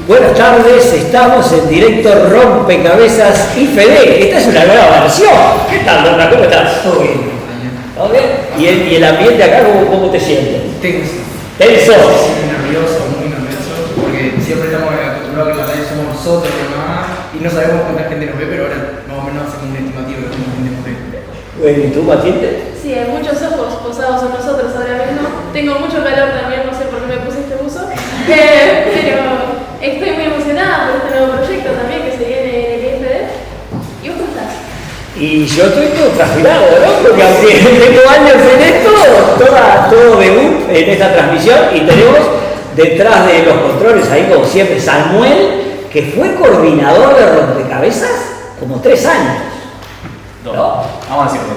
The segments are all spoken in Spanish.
Buenas tardes, estamos en directo Rompecabezas y Fede. Esta es una nueva versión. ¿Qué tal, Lorna? ¿Cómo estás? Todo bien, compañero. ¿Todo bien? ¿Y el ambiente acá cómo te sientes? Tenso. ¿Tenso? Muy nervioso, porque siempre estamos acostumbrados a que la radio somos nosotros nomás y no sabemos cuánta gente nos ve, pero ahora más o menos hacemos un estimativo de cuánta gente nos ve. Bueno, ¿y tú, Matilde? Sí, hay muchos ojos posados en nosotros ahora mismo. Tengo mucho calor también, no sé por qué me puse este buzo. Pero estoy muy emocionada por este nuevo proyecto también que se viene en el IFD. ¿Y vos cómo estás? Y yo estoy todo transpirado, ¿no? Porque aunque tengo años en esto, todo debut en esta transmisión y tenemos detrás de los controles, ahí como siempre, Samuel, que fue coordinador de Rompecabezas como 3 años. ¿No? Vamos a decirlo.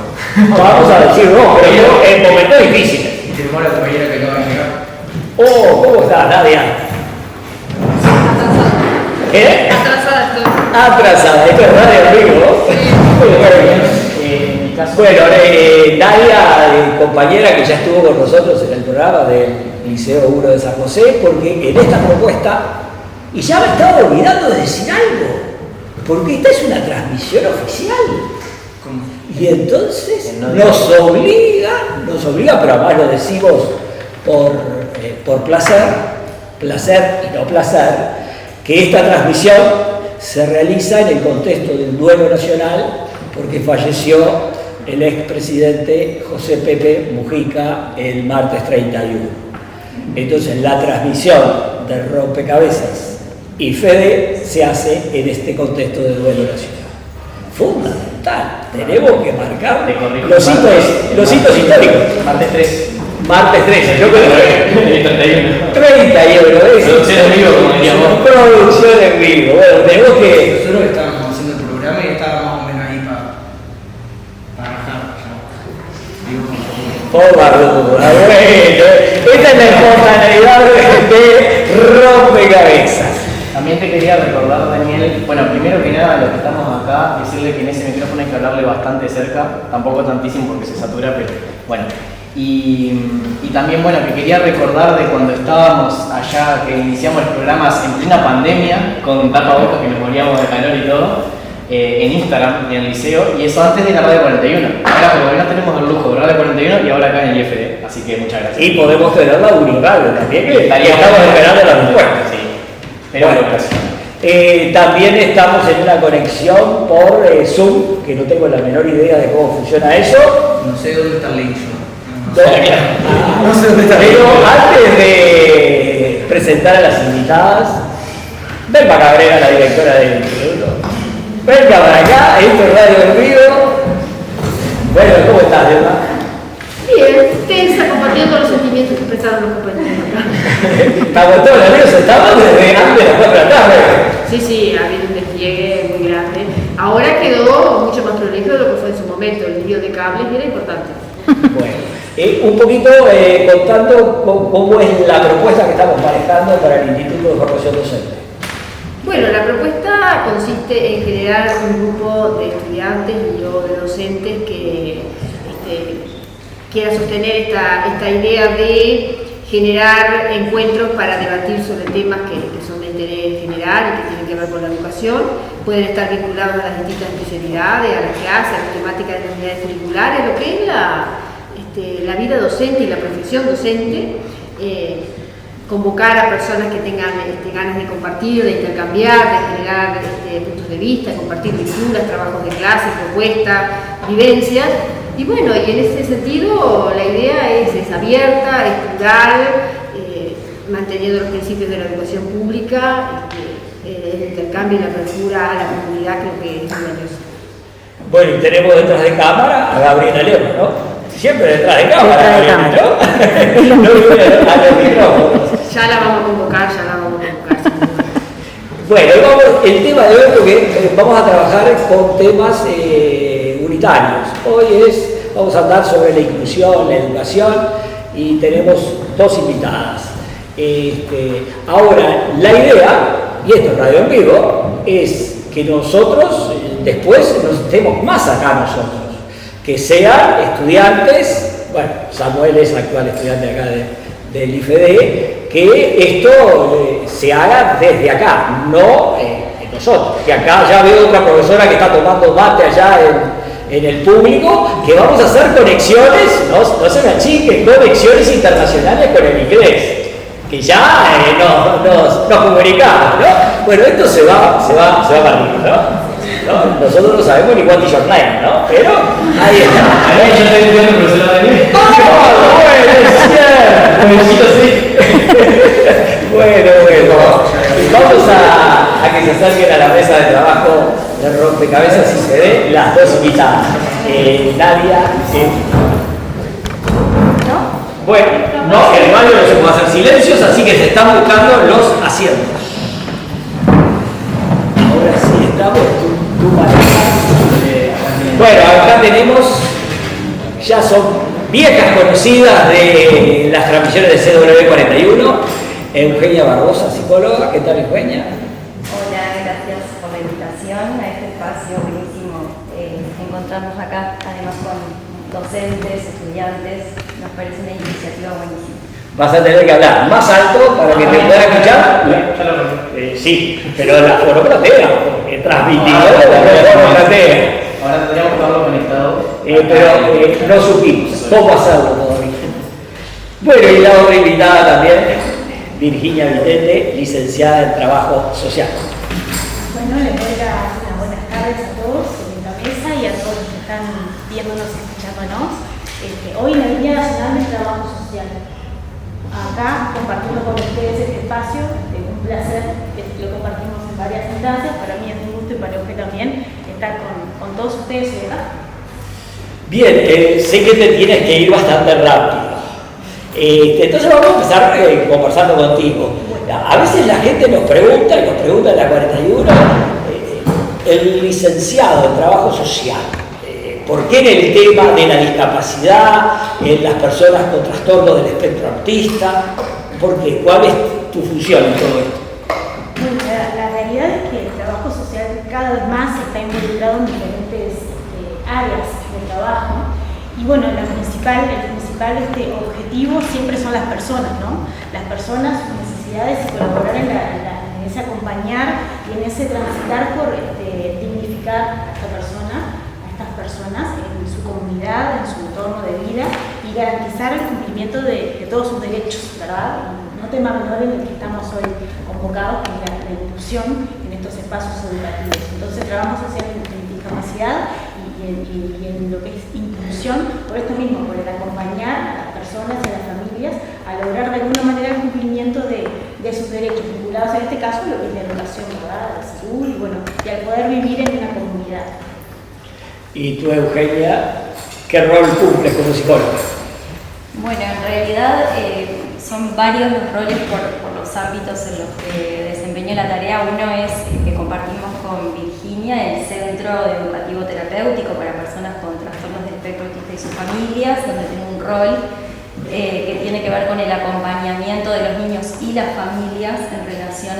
Vamos a decir no, pero en momentos difíciles. Y tenemos a la compañera que acaba de llegar. Oh, ¿cómo estás, Nadia? ¿Qué? Atrasada estoy. Atrasada, esto es radio en vivo. En mi caso, Bueno, Nadia, compañera que ya estuvo con nosotros en el programa del Liceo 1 de San José, porque en esta propuesta, y ya me estaba olvidando de decir algo, porque esta es una transmisión oficial. ¿Cómo? Y entonces nos obliga, pero además lo decimos por placer y no placer, que esta transmisión se realiza en el contexto del duelo nacional porque falleció el expresidente José Pepe Mujica el martes 31. Entonces la transmisión de Rompecabezas y Fede se hace en este contexto de duelo nacional. Fundamental, tenemos que marcar los hitos históricos. martes 3. Martes 13, yo creo que 31. 31, Producción en vivo, como diríamos. Producción en vivo. Bueno, tenemos que. Nosotros estábamos haciendo el programa y estaba más o menos ahí para rajar. Esta es la espontaneidad de Rompecabezas. También te quería recordar, Daniel, bueno, primero que nada, los que estamos acá, decirle que en ese micrófono hay que hablarle bastante cerca, tampoco tantísimo porque se satura, pero bueno. Y también, bueno, que quería recordar de cuando estábamos allá, que iniciamos los programas en plena pandemia, con tapabocas que nos moríamos de calor y todo, en Instagram, en el liceo, y eso antes de la Radio 41. Ahora por lo menos tenemos el lujo de Radio 41 y ahora acá en el IFD, así que muchas gracias. Y podemos tener la Uniradio también, que Estaría estamos bueno. esperando la respuesta. Sí, pero Bueno, gracias. también estamos en una conexión por Zoom, que no tengo la menor idea de cómo funciona eso. No sé dónde está el link yo. No sé dónde está. Pero antes de presentar a las invitadas, Belma Cabrera, la directora del instituto. Venga para acá, esto es Radio en Vivo. Bueno, ¿cómo estás, Belma? Bien, tensa compartiendo los sentimientos que expresaron los compañeros acá. Estamos todos nerviosos, estamos desde antes de las 4 de la tarde. Sí, ha habido un despliegue muy grande. Ahora quedó mucho más prolijo de lo que fue en su momento. El envío de cables era importante. Bueno, un poquito contando cómo es la propuesta que estamos manejando para el Instituto de Formación Docente. Bueno, la propuesta consiste en generar un grupo de estudiantes y o de docentes que quiera sostener esta idea de generar encuentros para debatir sobre temas que son de interés general y que tienen que ver con la educación. Pueden estar vinculados a las distintas especialidades, a las clases, a las temáticas de las unidades curriculares, lo que es la vida docente y la profesión docente. Convocar a personas que tengan ganas de compartir, de intercambiar, de generar puntos de vista, compartir lecturas, trabajos de clase, propuestas, vivencias. Y bueno, y en ese sentido la idea es abierta, es plural, manteniendo los principios de la educación pública, el intercambio y la apertura a la comunidad creo que es muy valioso. Bueno, y tenemos detrás de cámara a Gabriela León, ¿no? Siempre detrás de cámara, Gabriela, ¿no? No viene a los micrófonos. Ya la vamos a convocar, sin duda. Bueno, el tema de hoy, porque vamos a trabajar con temas unitarios. Hoy vamos a hablar sobre la inclusión, la educación, y tenemos 2 invitadas. Ahora, la idea, y esto es Radio en Vivo, es que nosotros después nos estemos más acá nosotros, que sean estudiantes, bueno, Samuel es actual estudiante acá del IFD, que esto se haga desde acá, no nosotros. Que acá ya veo otra profesora que está tomando mate allá en el público, que vamos a hacer conexiones, no se me achiquen, conexiones internacionales con el inglés, que ya nos comunicamos, ¿no? Bueno, esto se va para arriba, ¿no? Nosotros no sabemos ni what is your name, ¿no? Pero ahí está. Ahí yo estoy estudiando profesora de inglés. Bueno, vamos a que se acerquen a la mesa de trabajo de rompecabezas y se den las dos invitadas. Nadia, bueno, no, en el baño no se puede hacer silencios, así que se están buscando los asientos. Ahora sí estamos, tu pareja. Bueno, acá tenemos, ya son viejas conocidas de las transmisiones de CW41, Eugenia Barbosa, psicóloga. ¿Qué tal, Eugenia? Hola, gracias por la invitación a este espacio buenísimo. Encontrarnos acá, además con docentes, estudiantes, nos parece una iniciativa buenísima. Vas a tener que hablar más alto para que te puedan escuchar. Ya lo recuerdo. Sí, pero la fonoplatea, porque transmitidor de la fonoplatea. Ahora tendríamos que haberlo conectado. Pero no supimos cómo hacerlo todavía. Bueno, y la otra invitada también, Virginia Vitete, licenciada en Trabajo Social. Bueno, les doy las buenas tardes a todos en la mesa y a todos los que están viéndonos y escuchándonos. Hoy en el Día Nacional del Trabajo Social. Acá compartiendo con ustedes este espacio, es un placer que lo compartimos en varias instancias. Para mí es un gusto y para usted también estar con todos ustedes, ¿verdad? Bien, sé que te tienes que ir bastante rápido. Entonces vamos a empezar conversando contigo. A veces la gente nos pregunta, y nos pregunta en la 41, el licenciado en Trabajo Social, ¿por qué en el tema de la discapacidad, en las personas con trastorno del espectro autista? ¿Por qué? ¿Cuál es tu función en todo esto? Bueno, la realidad es que el trabajo social cada vez más está involucrado en diferentes áreas de trabajo. Y bueno, el principal objetivo siempre son las personas, ¿no? Las personas, sus necesidades y colaborar en ese acompañar y en ese transitar por dignificar a estas personas en su comunidad, en su entorno de vida y garantizar el cumplimiento de todos sus derechos, ¿verdad? No tema menor en el que estamos hoy convocados, que es la inclusión en estos espacios educativos. Entonces, trabajo social en discapacidad y en lo que es inclusión, por esto mismo, por el acompañar a las personas y a las familias a lograr de alguna manera el cumplimiento de sus derechos, vinculados en este caso a lo que es la educación, ¿verdad? La salud y al poder vivir en una comunidad. ¿Y tú, Eugenia, qué rol cumples como psicóloga? Bueno, en realidad son varios los roles por los ámbitos en los que desempeño la tarea. Uno es que compartimos con Virginia el Centro Educativo Terapéutico para personas con trastornos del espectro autista y sus familias, donde tengo un rol que tiene que ver con el acompañamiento de los niños y las familias en relación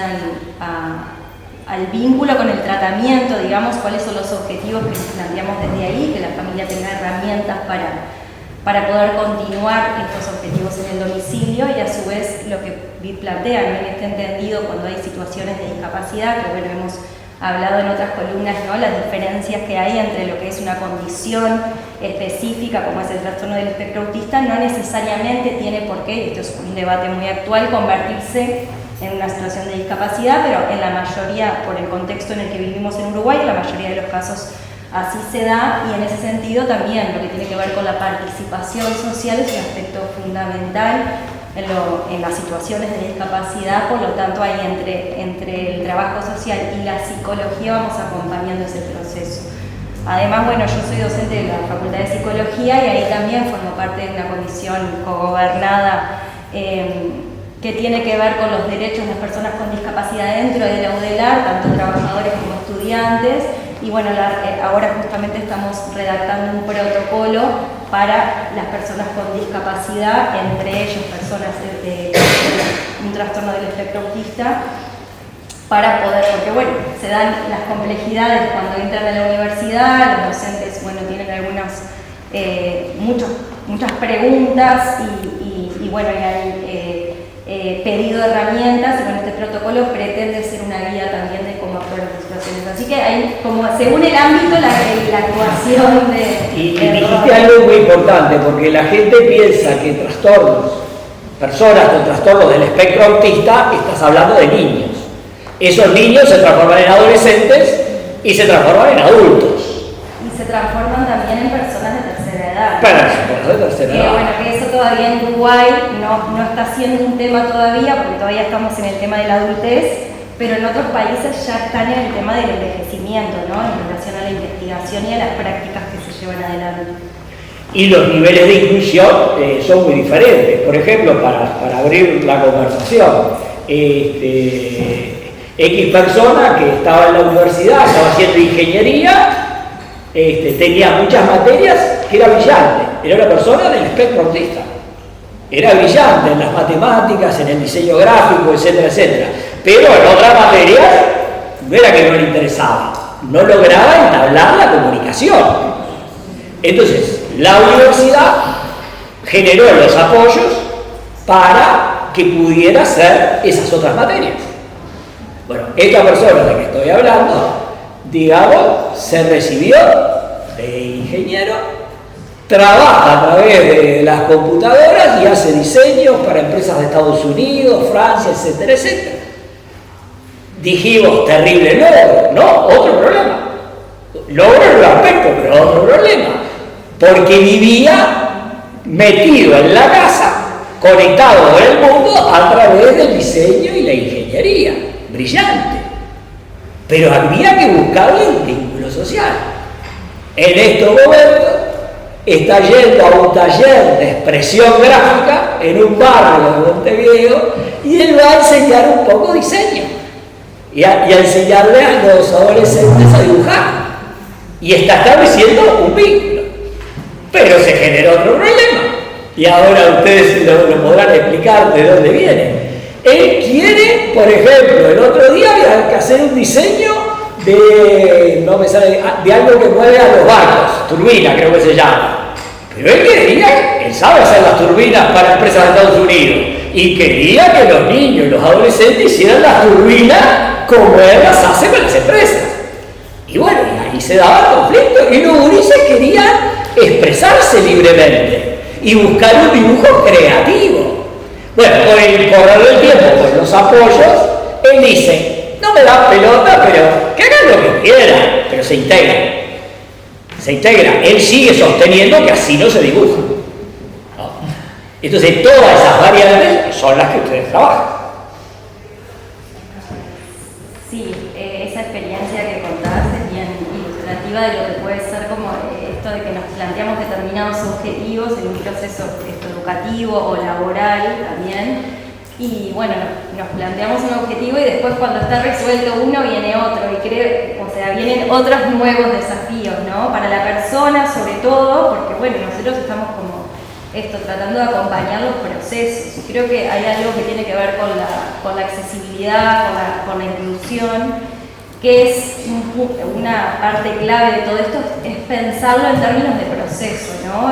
al vínculo con el tratamiento, digamos, cuáles son los objetivos que nos planteamos desde ahí, que la familia tenga herramientas para poder continuar estos objetivos en el domicilio y a su vez lo que plantea, ¿no? En este entendido cuando hay situaciones de discapacidad, que bueno, hemos hablado en otras columnas, ¿no? Las diferencias que hay entre lo que es una condición específica como es el trastorno del espectro autista no necesariamente tiene por qué, y esto es un debate muy actual, convertirse en una situación de discapacidad, pero en la mayoría, por el contexto en el que vivimos en Uruguay, en la mayoría de los casos así se da, y en ese sentido también lo que tiene que ver con la participación social es un aspecto fundamental en las situaciones de discapacidad. Por lo tanto, ahí entre el trabajo social y la psicología vamos acompañando ese proceso. Además, bueno, yo soy docente de la Facultad de Psicología y ahí también formo parte de una comisión cogobernada que tiene que ver con los derechos de las personas con discapacidad dentro de la UDELAR, tanto trabajadores como estudiantes. Y bueno, ahora justamente estamos redactando un protocolo para las personas con discapacidad, entre ellos personas de un trastorno del espectro autista, para poder, porque bueno, se dan las complejidades cuando entran a la universidad, los docentes, bueno, tienen muchas preguntas y bueno, y hay pedido herramientas y con este protocolo pretende ser una guía también de cómo actuar en situaciones. Así que hay como según el ámbito la actuación de... Y dijiste algo muy importante, porque la gente piensa que personas con trastornos del espectro autista, estás hablando de niños. Esos niños se transforman en adolescentes y se transforman en adultos. Y se transforman también en personas de tercera edad. Personas de tercera edad. Bueno, que eso todavía en Uruguay no está siendo un tema todavía, porque todavía estamos en el tema de la adultez, pero en otros países ya están en el tema del envejecimiento, ¿no? En relación a la investigación y a las prácticas que se llevan adelante. Y los niveles de inclusión son muy diferentes. Por ejemplo, para abrir la conversación, X persona que estaba en la universidad, estaba haciendo ingeniería, tenía muchas materias que era brillante. Era una persona del espectro autista. Era brillante en las matemáticas, en el diseño gráfico, etcétera, etcétera. Pero en otras materias no era que no le interesaba, no lograba entablar la comunicación. Entonces, la universidad generó los apoyos para que pudiera hacer esas otras materias. Bueno, esta persona de la que estoy hablando, digamos, se recibió de ingeniero, trabaja a través de las computadoras y hace diseños para empresas de Estados Unidos, Francia, etcétera, etcétera. Dijimos, terrible logro, ¿no? Otro problema. Logro en el aspecto, pero otro problema. Porque vivía metido en la casa, conectado con el mundo a través del diseño y la ingeniería. Brillante. Pero había que buscarle un vínculo social. En estos momentos está yendo a un taller de expresión gráfica en un barrio de Montevideo y él va a enseñar un poco diseño y a enseñarle a los adolescentes a dibujar. Y está estableciendo un vínculo. Pero se generó otro problema. Y ahora ustedes lo podrán explicar de dónde viene. Él quiere, por ejemplo, el otro día había que hacer un diseño de algo que mueve a los barcos, turbina creo que se llama. Pero él sabe hacer las turbinas para empresas de Estados Unidos y quería que los niños y los adolescentes hicieran las turbinas como él las hace con las empresas. Y bueno, y ahí se daba el conflicto y los gurises querían expresarse libremente y buscar un dibujo creativo. Bueno, con el correr del tiempo, con los apoyos, él dice, no me da pelota, pero que hagan lo que quieran, pero se integra. Se integra. Él sigue sosteniendo que así no se dibuja. ¿No? Entonces, todas esas variantes son las que ustedes trabajan. Sí, esa experiencia que contás es bien ilustrativa de lo que puede ser como esto de que nos planteamos determinados objetivos en un proceso educativo o laboral también. Y bueno, nos planteamos un objetivo y después cuando está resuelto uno viene otro y vienen otros nuevos desafíos, ¿no? Para la persona sobre todo, porque bueno, nosotros estamos como tratando de acompañar los procesos. Y creo que hay algo que tiene que ver con la accesibilidad, con la inclusión, que es una parte clave de todo esto, es pensarlo en términos de proceso, ¿no?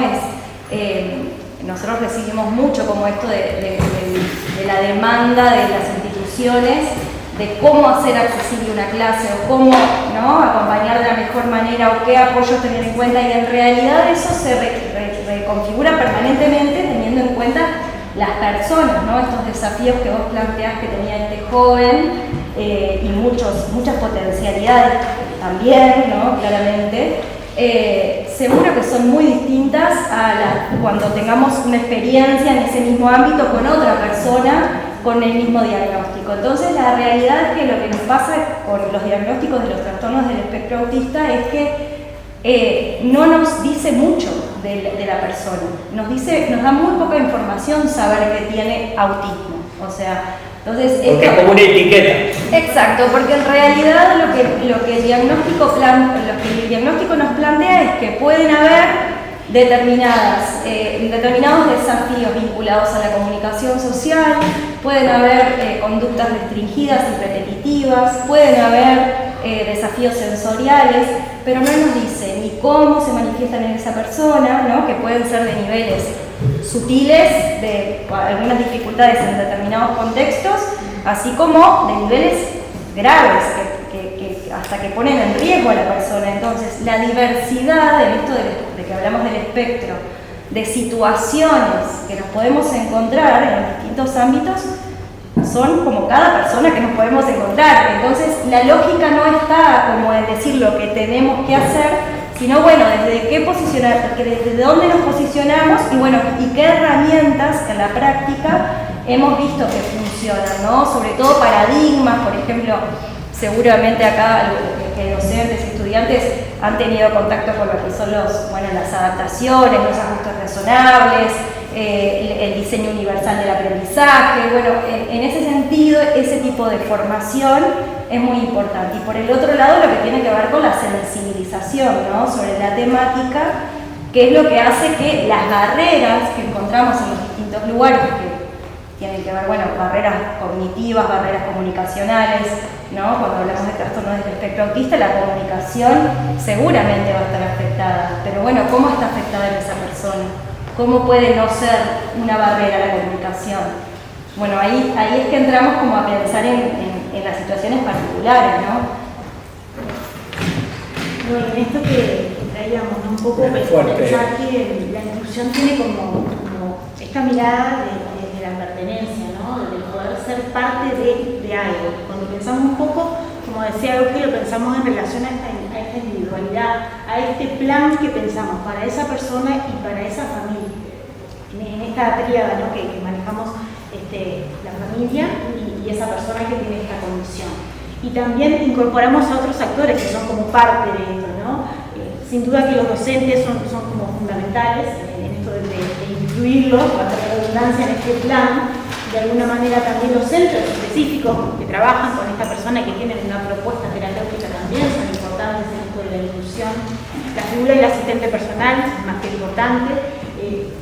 Nosotros recibimos mucho como esto de la demanda de las instituciones de cómo hacer accesible una clase o cómo, ¿no?, acompañar de la mejor manera o qué apoyos tener en cuenta, y en realidad eso se reconfigura permanentemente teniendo en cuenta las personas, ¿no? Estos desafíos que vos planteás que tenía este joven y muchas potencialidades también, ¿no?, claramente. Seguro que son muy distintas a cuando tengamos una experiencia en ese mismo ámbito con otra persona con el mismo diagnóstico. Entonces la realidad es que lo que nos pasa con los diagnósticos de los trastornos del espectro autista es que no nos dice mucho de la persona, nos da muy poca información saber que tiene autismo. O sea, entonces, porque es como una etiqueta. Exacto, porque en realidad lo que el diagnóstico nos plantea es que pueden haber determinados desafíos vinculados a la comunicación social, pueden haber conductas restringidas y repetitivas, pueden haber desafíos sensoriales, pero no nos dice ni cómo se manifiestan en esa persona, ¿no? Que pueden ser de niveles sutiles, de algunas dificultades en determinados contextos, así como de niveles graves, que hasta que ponen en riesgo a la persona. Entonces, la diversidad, en esto de que hablamos del espectro, de situaciones que nos podemos encontrar en los distintos ámbitos, son como cada persona que nos podemos encontrar. Entonces, la lógica no está como en decir lo que tenemos que hacer, sino bueno, desde dónde nos posicionamos y bueno, y qué herramientas en la práctica hemos visto que funcionan, ¿no? Sobre todo paradigmas, por ejemplo, seguramente acá que docentes y estudiantes han tenido contacto con lo que son las adaptaciones, los ajustes razonables, el diseño universal del aprendizaje. Bueno, en ese sentido, ese tipo de formación es muy importante. Y por el otro lado, lo que tiene que ver con la sensibilización, ¿no? Sobre la temática, que es lo que hace que las barreras que encontramos en los distintos lugares, que tienen que ver, bueno, barreras cognitivas, barreras comunicacionales, ¿no? Cuando hablamos de trastornos del espectro autista, la comunicación seguramente va a estar afectada, pero bueno, ¿cómo está afectada en esa persona? ¿Cómo puede no ser una barrera la comunicación? Bueno, ahí es que entramos como a pensar en las situaciones particulares, ¿no? Bueno, en esto que traíamos, ¿no? Un poco pensar que la inclusión tiene como esta mirada de la pertenencia, ¿no? De poder ser parte de algo. Cuando pensamos un poco, como decía Euge, lo pensamos en relación a esta individualidad, a este plan que pensamos para esa persona y para esa familia. En esta tríada, ¿no? que manejamos la familia y esa persona que tiene esta condición. Y también incorporamos a otros actores que son como parte de esto, ¿no? Sin duda que los docentes son como fundamentales en esto de incluirlos, para la redundancia en este plan. De alguna manera también los centros específicos que trabajan con esta persona, que tienen una propuesta terapéutica también, son importantes en esto de la inclusión. La figura del asistente personal, más que importante.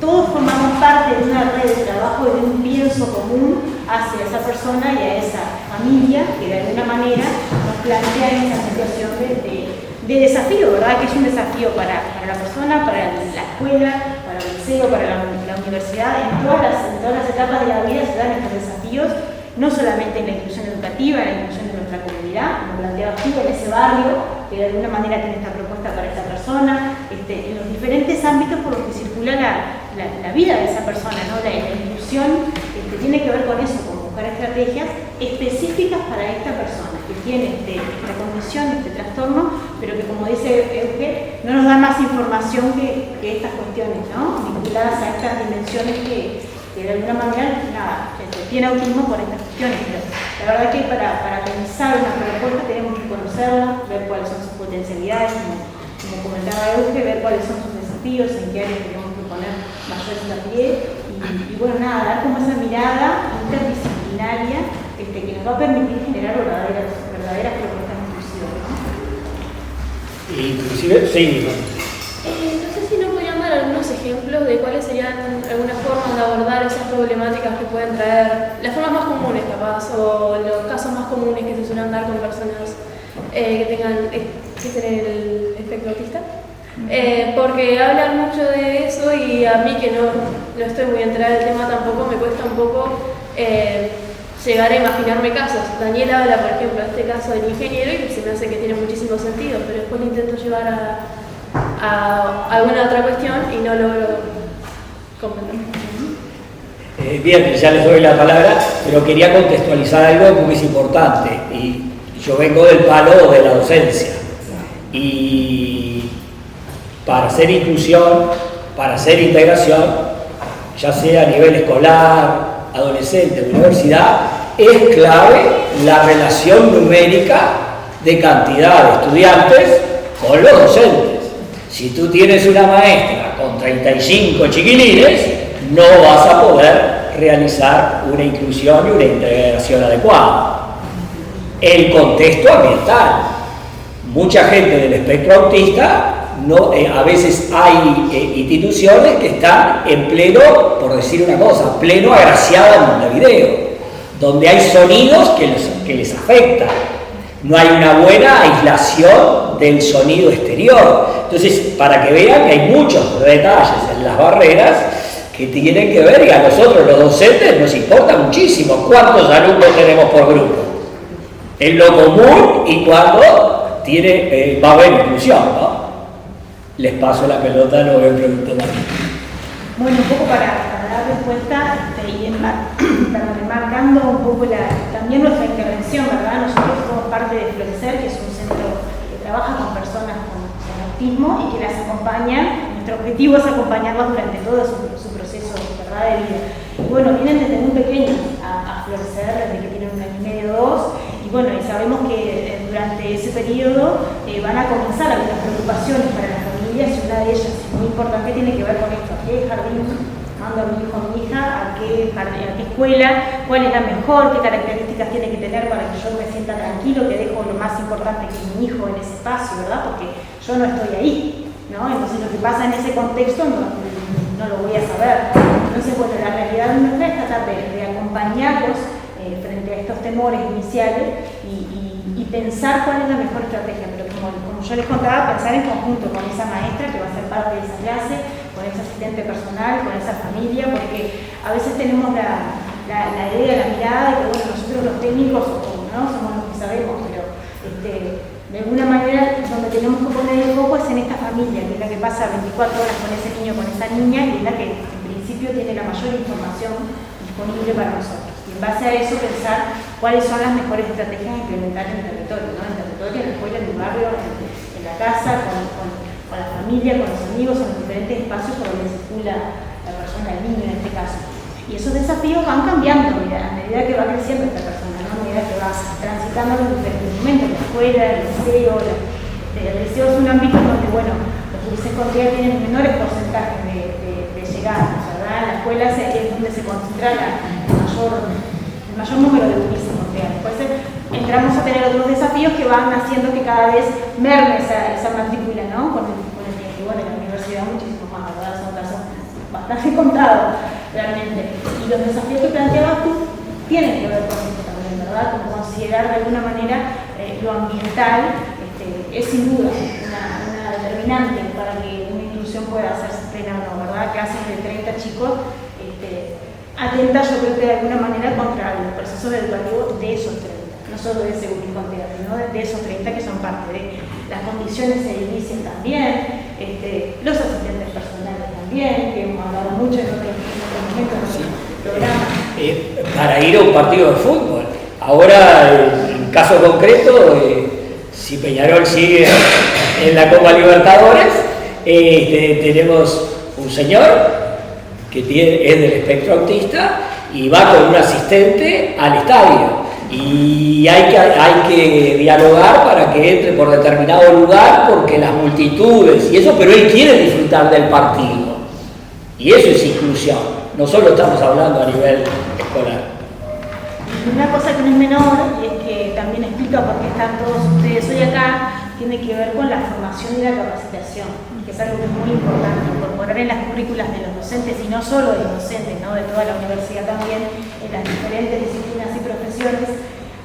Todos formamos parte de una red de trabajo y de un pienso común hacia esa persona y a esa familia que de alguna manera nos plantea en esa situación de desafío, ¿verdad? Que es un desafío para la persona, para la escuela, para el liceo, para la universidad. En todas las etapas de la vida se dan estos desafíos, no solamente en la inclusión educativa, en la inclusión de nuestra comunidad, como planteaba tú, en ese barrio que de alguna manera tiene esta propuesta para esta persona, en los diferentes ámbitos por los que circula la vida de esa persona, ¿no? La inclusión tiene que ver con eso, con buscar estrategias específicas para esta persona que tiene esta condición, este trastorno, pero que, como dice Euge, no nos da más información que estas cuestiones, ¿no? Vinculadas a estas dimensiones que de alguna manera tiene autismo por estas cuestiones. Pero la verdad que para pensar una propuesta tenemos que conocerla, ver cuáles son sus potencialidades, como comentaba Euge, ver cuáles son sus desafíos, en qué áreas tenemos que poner mayor hincapié y bueno, dar como esa mirada interdisciplinaria que nos va a permitir generar verdaderas propuestas inclusivas, ¿no? Inclusive, sí. No sé si nos podrían dar algunos ejemplos de cuáles serían algunas formas de abordar esas problemáticas que pueden traer, las formas más comunes capaz, o los casos más comunes que se suelen dar con personas que tienen el espectro autista. Porque hablan mucho de eso y a mí que no estoy muy enterada del tema tampoco, me cuesta un poco llegar a imaginarme casos. Daniel habla, por ejemplo, de este caso del ingeniero y se me hace que tiene muchísimo sentido, pero después lo intento llevar a alguna otra cuestión y no logro comprender. Bien, ya les doy la palabra, pero quería contextualizar algo porque es importante. Y yo vengo del palo de la docencia. Y para hacer inclusión, para hacer integración, ya sea a nivel escolar, adolescente, universidad, es clave la relación numérica de cantidad de estudiantes con los docentes. Si tú tienes una maestra con 35 chiquilines, no vas a poder realizar una inclusión y una integración adecuada. El contexto ambiental. Mucha gente del espectro autista, a veces hay instituciones que están en pleno, por decir una cosa, pleno agraciado en Montevideo, donde hay sonidos que les afectan. no hay una buena aislación del sonido exterior. Entonces, para que vean que hay muchos detalles en las barreras que tienen que ver, y a nosotros los docentes nos importa muchísimo cuántos alumnos tenemos por grupo, en lo común y cuando va a haber inclusión, ¿no? Les paso la pelota, no me pregunto más. Bueno, un poco para dar respuesta y enmarcando un poco también nuestra intervención, ¿verdad? Nosotros somos parte de Florecer, que es un centro que trabaja con personas con autismo y que las acompaña. Nuestro objetivo es acompañarlas durante todo su proceso, ¿verdad?, de vida. Y bueno, vienen desde muy pequeños a Florecer, desde que tienen 1 año y medio, 2, y bueno, y sabemos que durante ese periodo van a comenzar algunas preocupaciones para las familias, y una de ellas muy importante tiene que ver con esto: ¿a qué jardín mando a mi hijo o mi hija? ¿A qué escuela? ¿Cuál es la mejor? ¿Qué características tiene que tener para que yo me sienta tranquilo, que dejo lo más importante, que es mi hijo, en ese espacio, ¿verdad? Porque yo no estoy ahí, ¿no? Entonces lo que pasa en ese contexto no lo voy a saber. Entonces, bueno, la realidad nuestra es tratar de acompañarlos frente a estos temores iniciales y pensar cuál es la mejor estrategia. Pero como yo les contaba, pensar en conjunto con esa maestra que va a ser parte de esa clase, con ese asistente personal, con esa familia, porque a veces tenemos la idea, la mirada de que, bueno, nosotros los técnicos no somos los que sabemos, pero de alguna manera donde tenemos que poner el foco es en esta familia, que es la que pasa 24 horas con ese niño, con esa niña, y es la que en principio tiene la mayor información disponible para nosotros. Y en base a eso pensar cuáles son las mejores estrategias a implementar en el territorio, ¿no? En el territorio, en la escuela, en el barrio, en la casa, con la familia, con los amigos, en los diferentes espacios por donde circula la persona, el niño en este caso. Y esos desafíos van cambiando a medida que va creciendo esta persona, ¿no? A medida que va transitando los diferentes momentos, la escuela, el liceo. El liceo es un ámbito donde, bueno, los juristas con TEA tienen menores porcentajes de llegadas, ¿verdad? La escuela es donde se concentra el mayor número de juristas con TEA. Después entramos a tener otros desafíos que van haciendo que cada vez merme esa matrícula, ¿no? Con el tiempo. Y bueno, en la universidad muchísimo más, ¿verdad? Son casos bastante contados, realmente. Y los desafíos que planteabas tú tienen que ver con esto también, ¿verdad? Como considerar de alguna manera lo ambiental es sin duda una determinante para que una inclusión pueda hacerse plena o no, ¿verdad? Clases de 30 chicos atenta, yo creo que de alguna manera, contra los procesos educativos de esos 30, no solo de ese único entidad, sino de esos 30 que son parte de las condiciones edilicias también, los asistentes personales también, que hemos hablado mucho en otros momentos del programa. Para ir a un partido de fútbol. Ahora, en caso concreto, si Peñarol sigue en la Copa Libertadores, tenemos un señor que es del espectro autista y va con un asistente al estadio. Y hay que dialogar para que entre por determinado lugar, porque las multitudes y eso, pero él quiere disfrutar del partido. Y eso es inclusión, no solo estamos hablando a nivel escolar. Una cosa que no es menor, y es que también explica por qué están todos ustedes hoy acá, tiene que ver con la formación y la capacitación, que es algo que es muy importante, incorporar en las currículas de los docentes, y no solo de los docentes, ¿no? De toda la universidad también, en las diferentes disciplinas y profesiones,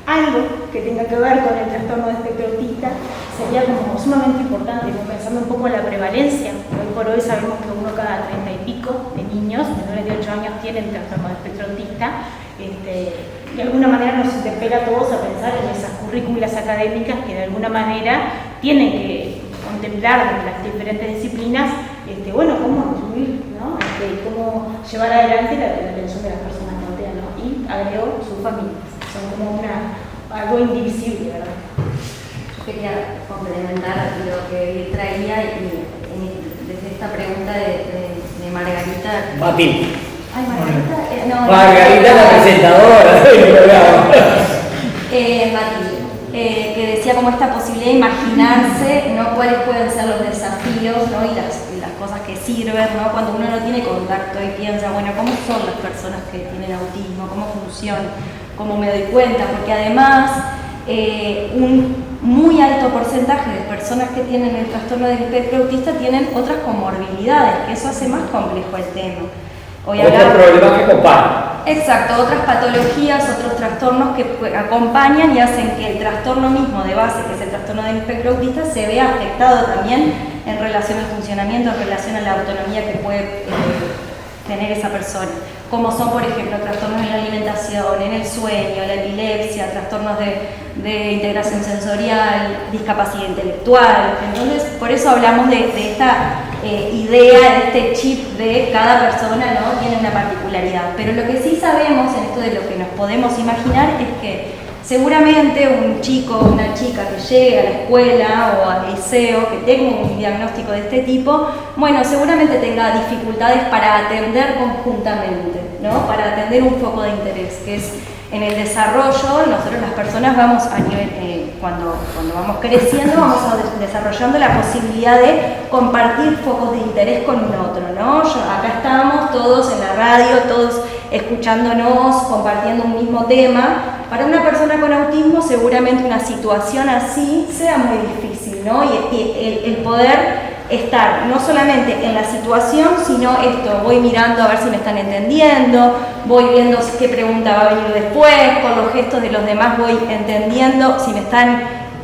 algo que tenga que ver con el trastorno de espectro autista sería como sumamente importante, como pensando un poco en la prevalencia. Hoy por hoy sabemos que uno cada 30 y pico de niños menores de 8 años tienen trastorno de espectro autista. De alguna manera nos interpela a todos a pensar en esas currículas académicas que de alguna manera tienen que contemplar las diferentes disciplinas, cómo incluir, ¿no? Cómo llevar adelante la atención de las personas con TEA, ¿no? Y agregó sus familias, son como algo indivisible, ¿verdad? Yo quería complementar lo que traía desde esta pregunta de Margarita. Matilde. Ay, Margarita. No, Margarita, la presentadora del programa. Matilde, que decía como esta posibilidad de imaginarse, ¿no? Cuáles pueden ser los desafíos, ¿no? y las cosas que sirven, ¿no? Cuando uno no tiene contacto y piensa, bueno, ¿cómo son las personas que tienen autismo? ¿Cómo funcionan? ¿Cómo me doy cuenta? Porque además un muy alto porcentaje de personas que tienen el trastorno del espectro autista tienen otras comorbilidades, que eso hace más complejo el tema. Otros problemas que comparan. Exacto, otras patologías, otros trastornos que acompañan y hacen que el trastorno mismo de base, que es el trastorno del espectro autista, se vea afectado también en relación al funcionamiento, en relación a la autonomía que puede tener esa persona, como son, por ejemplo, trastornos en la alimentación, en el sueño, la epilepsia, trastornos de integración sensorial, discapacidad intelectual. Entonces, por eso hablamos de esta idea, de este chip de cada persona, ¿no? Tiene una particularidad. Pero lo que sí sabemos en esto de lo que nos podemos imaginar es que seguramente un chico o una chica que llegue a la escuela o al liceo, que tenga un diagnóstico de este tipo, bueno, seguramente tenga dificultades para atender conjuntamente, ¿no? Para atender un foco de interés, que es en el desarrollo. Nosotros las personas vamos a nivel, cuando vamos creciendo, vamos desarrollando la posibilidad de compartir focos de interés con un otro, ¿no? Acá estamos todos en la radio, todos escuchándonos, compartiendo un mismo tema. Para una persona con autismo seguramente una situación así sea muy difícil, ¿no? Y el poder estar no solamente en la situación, sino esto, voy mirando a ver si me están entendiendo, voy viendo qué pregunta va a venir después, con los gestos de los demás voy entendiendo si me están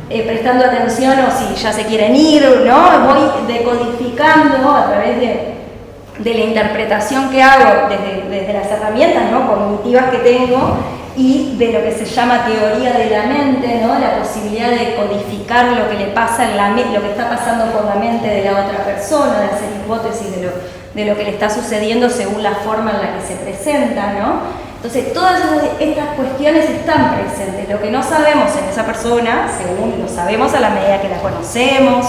prestando atención o si ya se quieren ir, ¿no? Voy decodificando a través de la interpretación que hago desde las herramientas, ¿no? Cognitivas que tengo, y de lo que se llama teoría de la mente, ¿no? La posibilidad de codificar lo que le pasa en lo que está pasando por la mente de la otra persona, de hacer hipótesis de lo que le está sucediendo según la forma en la que se presenta, ¿no? Entonces, todas estas cuestiones están presentes. Lo que no sabemos en esa persona, según lo sabemos a la medida que la conocemos,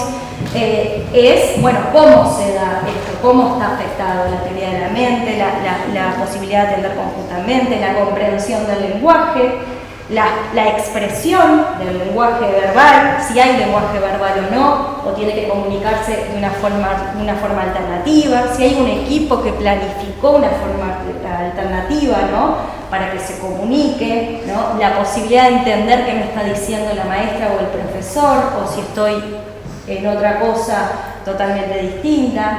es, bueno, cómo se da esto, cómo está afectado la teoría de la mente, la posibilidad de atender conjuntamente, la comprensión del lenguaje, la expresión del lenguaje verbal, si hay lenguaje verbal o no, o tiene que comunicarse de una forma alternativa, si hay un equipo que planificó una forma alternativa, ¿no? Para que se comunique, ¿no? La posibilidad de entender qué me está diciendo la maestra o el profesor, o si estoy en otra cosa totalmente distinta.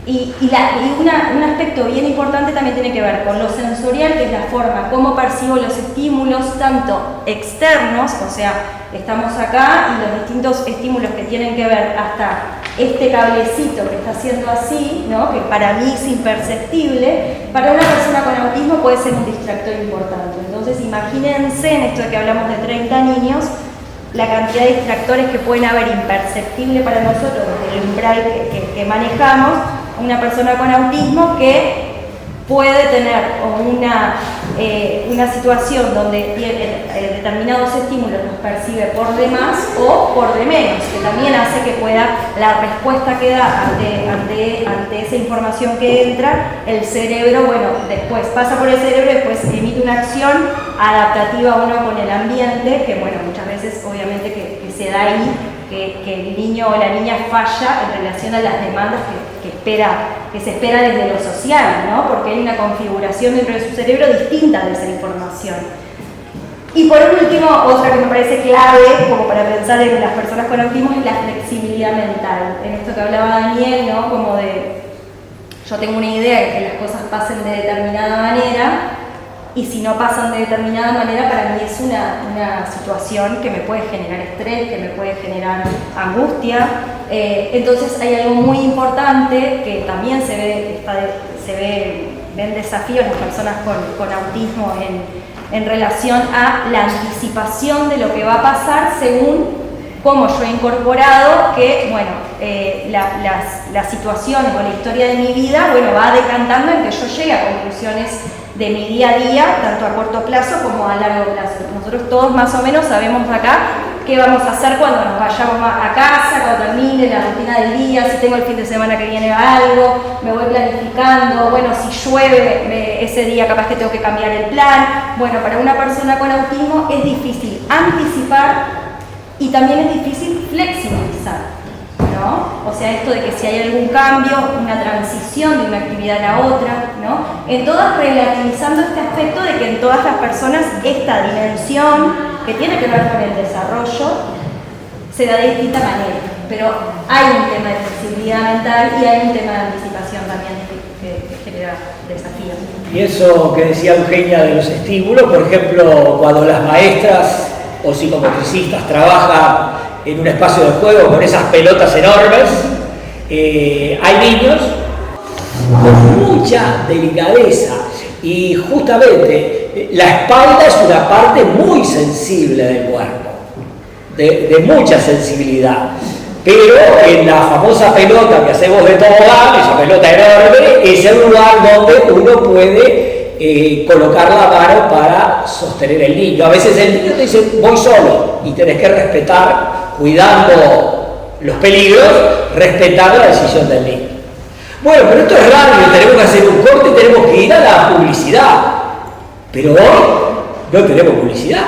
Un aspecto bien importante también tiene que ver con lo sensorial, que es la forma, cómo percibo los estímulos, tanto externos, o sea, estamos acá y los distintos estímulos que tienen que ver hasta este cablecito que está haciendo así, ¿no? Que para mí es imperceptible, para una persona con autismo puede ser un distractor importante. Entonces, imagínense, en esto de que hablamos de 30 niños, la cantidad de distractores que pueden haber imperceptible para nosotros, desde el umbral que manejamos, una persona con autismo que puede tener una situación donde determinados estímulos los percibe por de más o por de menos, que también hace que pueda, la respuesta que da ante esa información que entra, el cerebro, bueno, después pasa por el cerebro y después emite una acción adaptativa uno con el ambiente, que bueno, muchas veces obviamente que se da ahí, que el niño o la niña falla en relación a las demandas que se espera desde lo social, ¿no? Porque hay una configuración dentro de su cerebro distinta de esa información. Y por último, otra que me parece clave, como para pensar en las personas con autismo, es la flexibilidad mental. En esto que hablaba Daniel, ¿no? Como de, yo tengo una idea de que las cosas pasen de determinada manera, y si no pasan de determinada manera, para mí es una situación que me puede generar estrés, que me puede generar angustia. Entonces hay algo muy importante que también ven desafíos las personas con autismo en relación a la anticipación de lo que va a pasar según cómo yo he incorporado que, bueno, las situaciones o la historia de mi vida, bueno, va decantando en que yo llegue a conclusiones de mi día a día, tanto a corto plazo como a largo plazo. Nosotros todos más o menos sabemos acá qué vamos a hacer cuando nos vayamos a casa, cuando termine la rutina del día, si tengo el fin de semana que viene algo, me voy planificando, bueno, si llueve ese día capaz que tengo que cambiar el plan. Bueno, para una persona con autismo es difícil anticipar y también es difícil flexibilizar, ¿no? O sea, esto de que si hay algún cambio, una transición de una actividad a la otra, ¿no? En todas relativizando este aspecto de que en todas las personas esta dimensión que tiene que ver con el desarrollo se da de distinta manera, pero hay un tema de flexibilidad mental y hay un tema de anticipación también que genera desafíos. Y eso que decía Eugenia de los estímulos, por ejemplo, cuando las maestras o psicomotricistas trabajan en un espacio de juego con esas pelotas enormes, hay niños con mucha delicadeza y justamente la espalda es una parte muy sensible del cuerpo, de mucha sensibilidad. Pero en la famosa pelota que hacemos de tobogán, esa pelota enorme, es el lugar donde uno puede colocar la mano para sostener el niño. A veces el niño te dice, voy solo, y tenés que respetar, cuidando los peligros, respetar la decisión del niño. Bueno, pero esto es radio, tenemos que hacer un corte y tenemos que ir a la publicidad. Pero hoy no tenemos publicidad.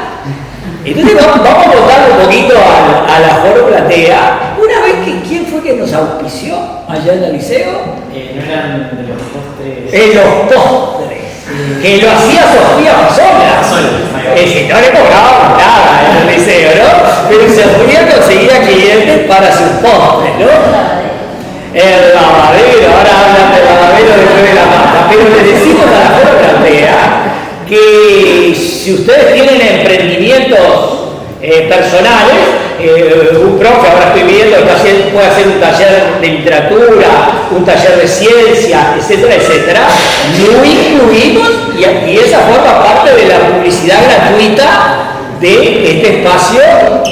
Entonces vamos a contar un poquito a la Foro Platea. Una vez que, ¿quién fue que nos auspició allá en el liceo? ¿No eran de los postres? En los postres, que lo hacía Sofía Fasola. Que no le cobrábamos nada en el liceo, ¿no? Pero Sofía conseguía clientes para sus postres, ¿no? El lavadero, ahora hablan del lavadero después de la pasta, pero le decimos a la Foro Platea que si ustedes tienen emprendimientos personales, un profe, ahora estoy viendo que puede hacer un taller de literatura, un taller de ciencia, etcétera, etcétera, lo incluimos y esa forma parte de la publicidad gratuita de este espacio,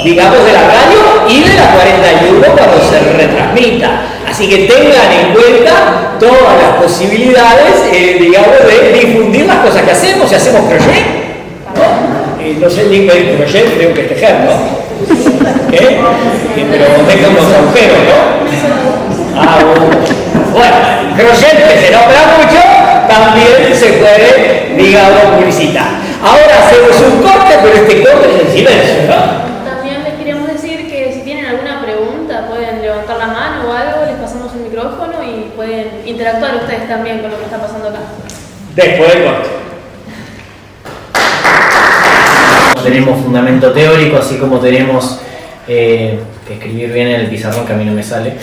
digamos, de la radio y de la 41 cuando se retransmita. Así que tengan en cuenta todas las posibilidades, digamos, de difundir las cosas que hacemos. Si hacemos crochet, ¿no? No sé el link del crochet, creo que es tejer, ¿no? Pero deja unos agujeros, ¿no? Bueno, crochet, que se nombra mucho, también se puede, digamos, publicitar. Ahora hacemos un corte, pero este corte es en silencio, ¿no? También les queríamos decir que si tienen alguna pregunta pueden levantar la mano o algo, les pasamos un micrófono y pueden interactuar ustedes también con lo que está pasando acá. Después del corte. Tenemos fundamento teórico, así como tenemos que escribir bien en el pizarrón, que a mí no me sale.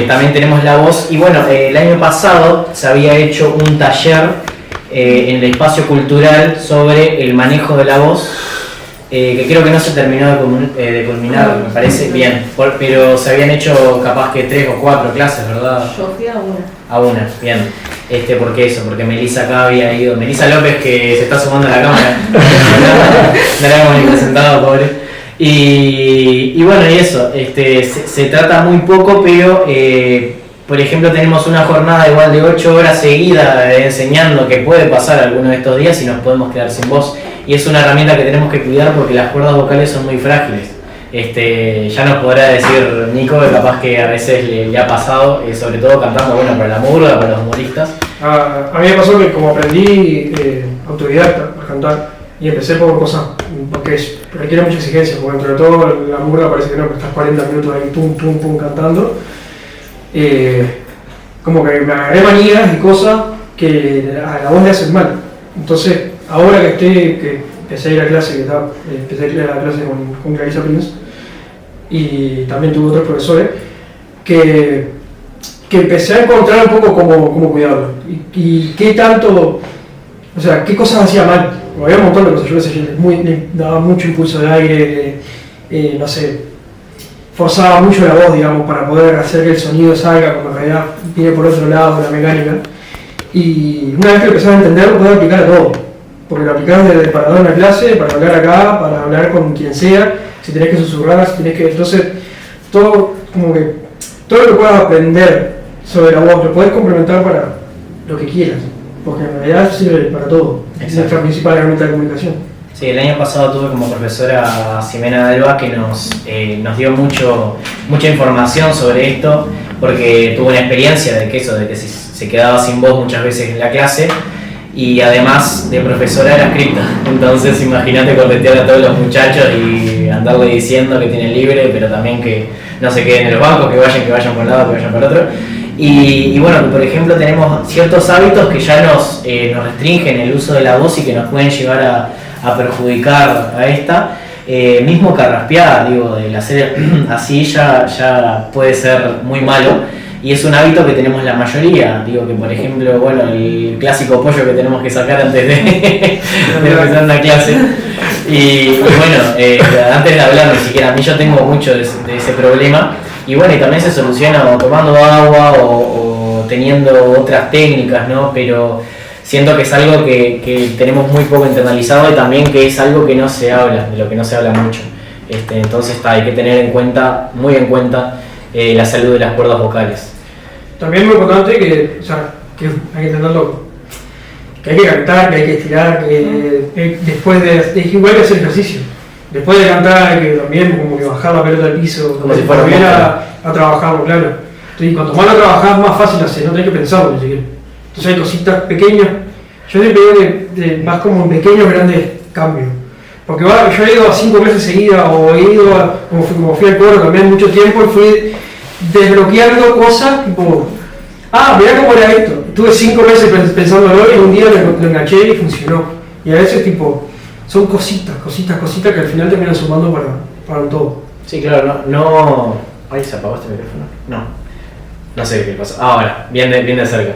También tenemos la voz. Y bueno, el año pasado se había hecho un taller en el espacio cultural sobre el manejo de la voz, que creo que no se terminó de culminar, me parece bien, pero se habían hecho capaz que 3 o 4 clases, ¿verdad? Yo fui a una. A una, bien. Porque Melissa acá había ido, Melissa López, que se está sumando a la cámara, no la hemos ni presentado, pobre. Y bueno, y eso, se trata muy poco, pero por ejemplo tenemos una jornada igual de 8 horas seguidas enseñando, que puede pasar alguno de estos días y nos podemos quedar sin voz. Y es una herramienta que tenemos que cuidar porque las cuerdas vocales son muy frágiles. Ya nos podrá decir Nico, que capaz que a veces le ha pasado, sobre todo cantando, bueno, para la murga, para los humoristas. A mí me pasó que como aprendí autodidacta a cantar y empecé por cosas, porque requiere mucha exigencia, porque entre todo la murga parece que no, que estás 40 minutos ahí pum pum pum cantando, como que me agarré manías y cosas que a la voz le hacen mal. Entonces ahora que empecé a ir a clase, empecé a ir a la clase con Clarissa Prince y también tuve otros profesores que empecé a encontrar un poco cómo cuidarlo y qué tanto, o sea, qué cosas hacía mal. Había un montón de cosas, yo le daba mucho impulso de aire, no sé, forzaba mucho la voz, digamos, para poder hacer que el sonido salga cuando en realidad viene por otro lado, la mecánica. Y una vez que empecé a entenderlo, puedo aplicar a todo. Porque lo aplicás desde para dar una clase, para hablar acá, para hablar con quien sea, si tenés que susurrar, si tenés que... Entonces, todo lo que puedas aprender sobre la voz, lo podés complementar para lo que quieras, porque en realidad sirve para todo. Es nuestra principal herramienta de comunicación. Sí, el año pasado tuve como profesora a Ximena Delva, que nos dio mucha información sobre esto, porque tuvo una experiencia de que se quedaba sin voz muchas veces en la clase. Y además de profesora era cripta, entonces imagínate corretear a todos los muchachos y andarle diciendo que tienen libre, pero también que no se queden en los bancos, que vayan por un lado, que vayan por otro. Y bueno, por ejemplo tenemos ciertos hábitos que ya nos restringen el uso de la voz y que nos pueden llevar a perjudicar a esta. Mismo carraspear, el hacer así ya puede ser muy malo. y es un hábito que tenemos la mayoría. Digo que, por ejemplo, bueno, el clásico pollo que tenemos que sacar antes de empezar una clase. Y bueno, antes de hablar ni siquiera, a mí yo tengo mucho de ese problema. Y bueno, y también se soluciona o tomando agua o teniendo otras técnicas, ¿no? Pero siento que es algo que tenemos muy poco internalizado y también que es algo que no se habla, de lo que no se habla mucho. Entonces hay que tener en cuenta, muy en cuenta, la salud de las cuerdas vocales. También es muy importante que, o sea, que hay que entenderlo, que hay que cantar, que hay que estirar, que después de igual que hacer ejercicio. Después de cantar hay que también como que bajar la pelota al piso, como si fuera volver a trabajarlo, claro. Entonces, cuanto más lo trabajas, más fácil hacer, no tenés que pensarlo ni siquiera. Entonces hay cositas pequeñas, yo siempre digo que más como en pequeños grandes cambios. Porque yo he ido a 5 meses seguidas o he ido como fui al coro también mucho tiempo y fui desbloqueando cosas tipo, mirá cómo era esto. Estuve 5 meses pensándolo y un día lo enganché y funcionó. Y a veces tipo, son cositas que al final terminan sumando para un todo. Sí, claro, no... Ay, ¿se apagó este micrófono? No sé qué pasó. Ahora, bien de cerca.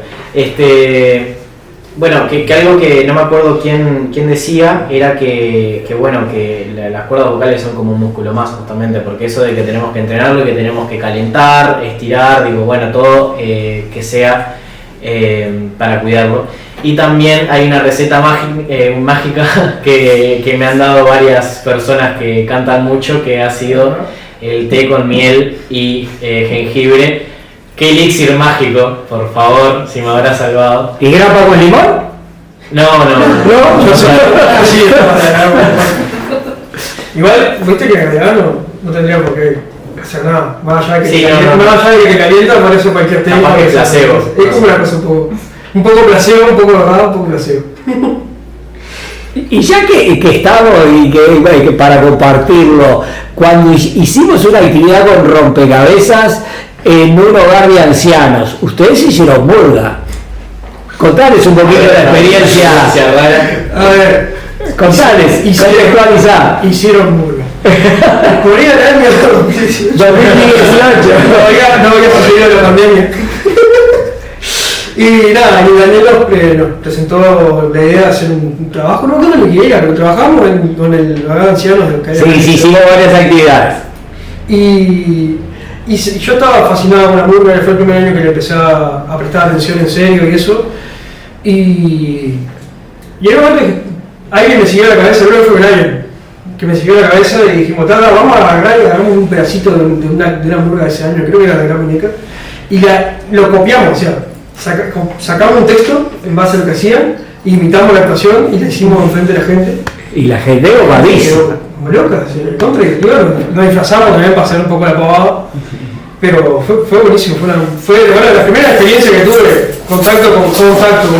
Bueno, que algo que no me acuerdo quién decía era que bueno, que las cuerdas vocales son como un músculo más justamente, porque eso de que tenemos que entrenarlo, que tenemos que calentar, estirar, digo, bueno, todo que sea para cuidarlo. Y también hay una receta mágica que me han dado varias personas que cantan mucho, que ha sido el té con miel y jengibre. ¡Qué elixir mágico! Por favor, si me habrá salvado. ¿Y grapa con limón? No. Yo soy así. Igual, viste que en realidad no tendría por qué hacer nada. Más allá de que calienta, parece cualquier té. Es placebo. Es como una cosa un poco placebo, un poco verdad, un poco placebo. Y ya que estamos y que para compartirlo, cuando hicimos una actividad con rompecabezas en un hogar de ancianos, ustedes hicieron murga. Contales un poquito de la experiencia. A ver, contales, contextualizar. Hicieron murga. Descubrí el año 2018. No había sucedido la pandemia. Y nada, y Daniel nos presentó la idea de hacer un trabajo, no creo que era, pero trabajamos con el hogar de ancianos de Calle. Sí, hicimos varias actividades. Y yo estaba fascinado con la murga, fue el primer año que le empecé a prestar atención en serio y eso. Y en un momento que alguien me siguió la cabeza, creo que fue Brian, que me siguió la cabeza y dijimos, vamos a agarrar y hagamos un pedacito de una murga de ese año, creo que era de Gran Muñeca, y lo copiamos, o sea, sacamos un texto en base a lo que hacían, imitamos la actuación y la hicimos enfrente de la gente. Y la gente opadísima. Como loca, nos disfrazamos también para hacer un poco la pavada, pero fue buenísimo, fue la primera experiencia que tuve, contacto con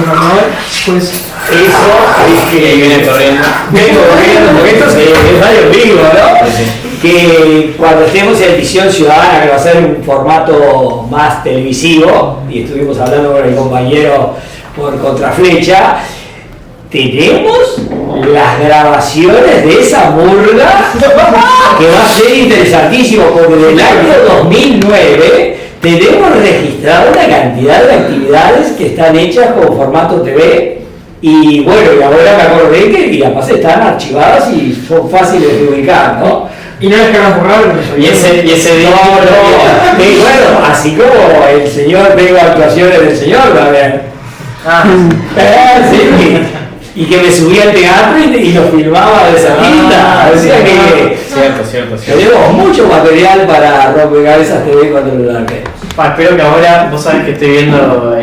carnaval, pues eso es que viene corriendo. Porque esto es radio vivo, ¿no? Sí. Que cuando estemos en Edición Ciudadana, que va a ser un formato más televisivo, y estuvimos hablando con el compañero por Contraflecha, tenemos las grabaciones de esa murga, que va a ser interesantísimo, porque del año 2009 tenemos registrado una cantidad de actividades que están hechas como formato TV. Y bueno, y ahora me acordé que además están archivadas y son fáciles de ubicar, ¿no? Y no es que hagas borrar. Y ese día. Y bueno, así como el señor, tengo actuaciones del señor también. Sí. Y que me subía al teatro y lo filmaba de esa pinta. O sea que Cierto. tenemos mucho material para Rompecabezas TV cuando lo larguemos. Espero que ahora, vos sabés que estoy viendo,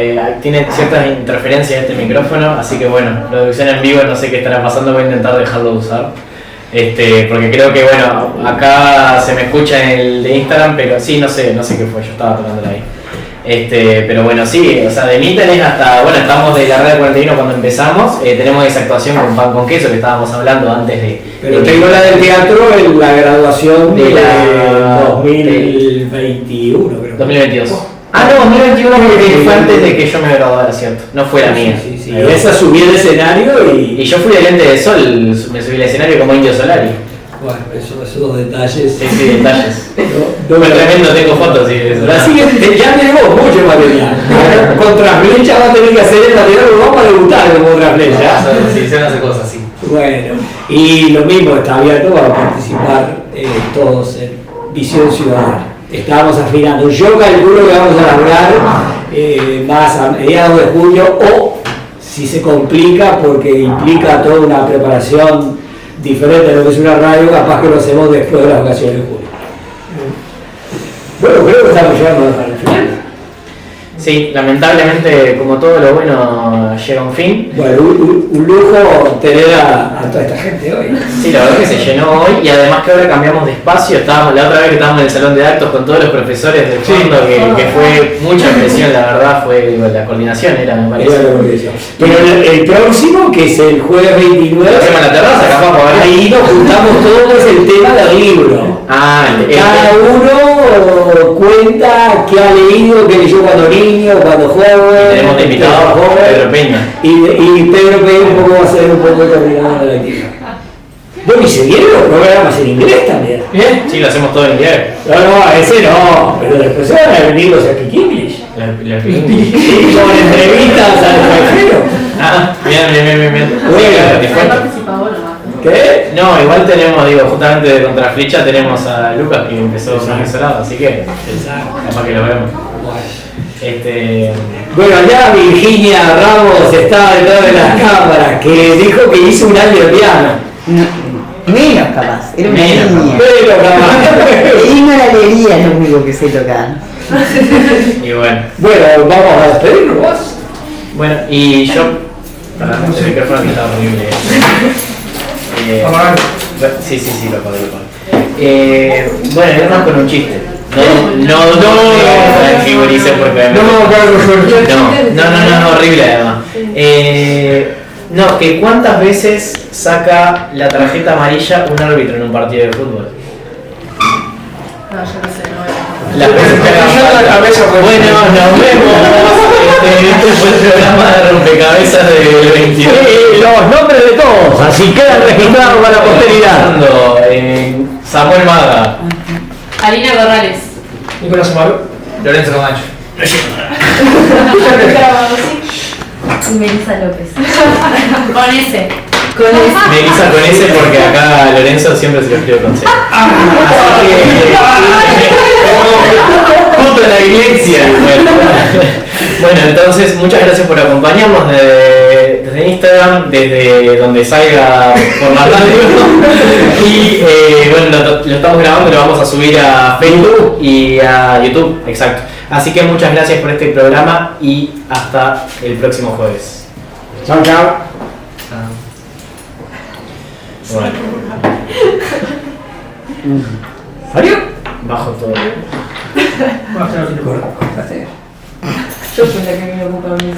tiene ciertas interferencias este micrófono, así que bueno, producción en vivo, no sé qué estará pasando, voy a intentar dejarlo de usar. Porque creo que bueno, acá se me escucha en el de Instagram, pero sí, no sé qué fue, yo estaba tocándola ahí. Pero bueno, sí, o sea, de mí tenés hasta, bueno, estamos de la Red 41 cuando empezamos, tenemos esa actuación con pan con queso que estábamos hablando antes de... Pero tengo la del teatro en la graduación de la 2021, creo. 2022. No, 2021 porque fue antes de que yo me graduara, ¿cierto? No fue la mía. Sí. Esa subí al escenario y yo fui de lente de sol, me subí al escenario como Indio Solari. Bueno, esos detalles. Sí, detalles. No me tremendo, tengo fotos y eso. La siguiente, ya tenemos mucho material. Contra Flecha va a tener que hacer el material, lo vamos a debutar con Contra Flecha. Sí, se hace cosas así. Bueno, y lo mismo, está abierto para participar todos en Visión Ciudadana. Estábamos afinando. Yo calculo que vamos a laburar más a mediados de julio o, si se complica, porque implica toda una preparación diferente de lo que es una radio, capaz que lo hacemos después de las vacaciones de julio. Bueno, creo que estamos llegando para el final. Sí, lamentablemente, como todo lo bueno, llega a un fin. Bueno, un lujo tener a toda esta gente hoy. Sí, la verdad es que se llenó hoy y además que ahora cambiamos de espacio. Estábamos la otra vez que estábamos en el salón de actos con todos los profesores del fondo, que fue mucha presión, la verdad, fue la coordinación, me parece. Pero el próximo, que es el jueves 29, lo hacemos en la terraza, capaz por ahí. Ahí nos juntamos todos, es el tema del libro. Cada uno cuenta qué ha leído, qué leyó cuando niño, cuando joven. Tenemos de invitado a Pedro Peña. Y Pedro Peña un poco va a ser un poco el coordinador de la actividad. Bueno, y se vienen los programas en inglés también. ¿Bien? Sí, lo hacemos todo en inglés. No, ese no, pero después se van a venir los Epic English. Sí, con entrevistas al extranjero. Bien. ¿Qué? No, igual tenemos, justamente de Contraflecha tenemos a Lucas que empezó un asesorado, así que capaz que lo vemos. Bueno, allá Virginia Ramos está detrás de las cámaras, que dijo que hizo un año de piano. Menos capaz, era una niña. Pero capaz. El himno a la alegría es lo único que sé tocar. Y bueno. Bueno, vamos a despedirnos vos. Bueno, y yo, para el micrófono que está horrible. Sí, lo apagué. Bueno, irnos con un chiste. No, frigoricen porque no, horrible además. No, que cuántas veces saca la tarjeta amarilla un árbitro en un partido de fútbol. No, yo no sé, no Las veces que haga falta. Bueno, nos vemos. Este fue el programa de rompecabezas del 22. Los nombres de todos, así quedan registrados para la posteridad. Samuel Maga. Alina Corrales. Nicolás Amaro. Lorenzo Camacho. Melissa López. Con ese. Melissa con ese porque acá Lorenzo siempre se lo escribe con C. Junto a la iglesia. Bueno, entonces muchas gracias por acompañarnos desde Instagram, desde donde salga por la radio. Y bueno, lo estamos grabando, lo vamos a subir a Facebook y a YouTube, exacto. Así que muchas gracias por este programa y hasta el próximo jueves. Chao. Bueno. ¿Salió? Bajo todo. Corta. Yo fui la que me ocupa a mí.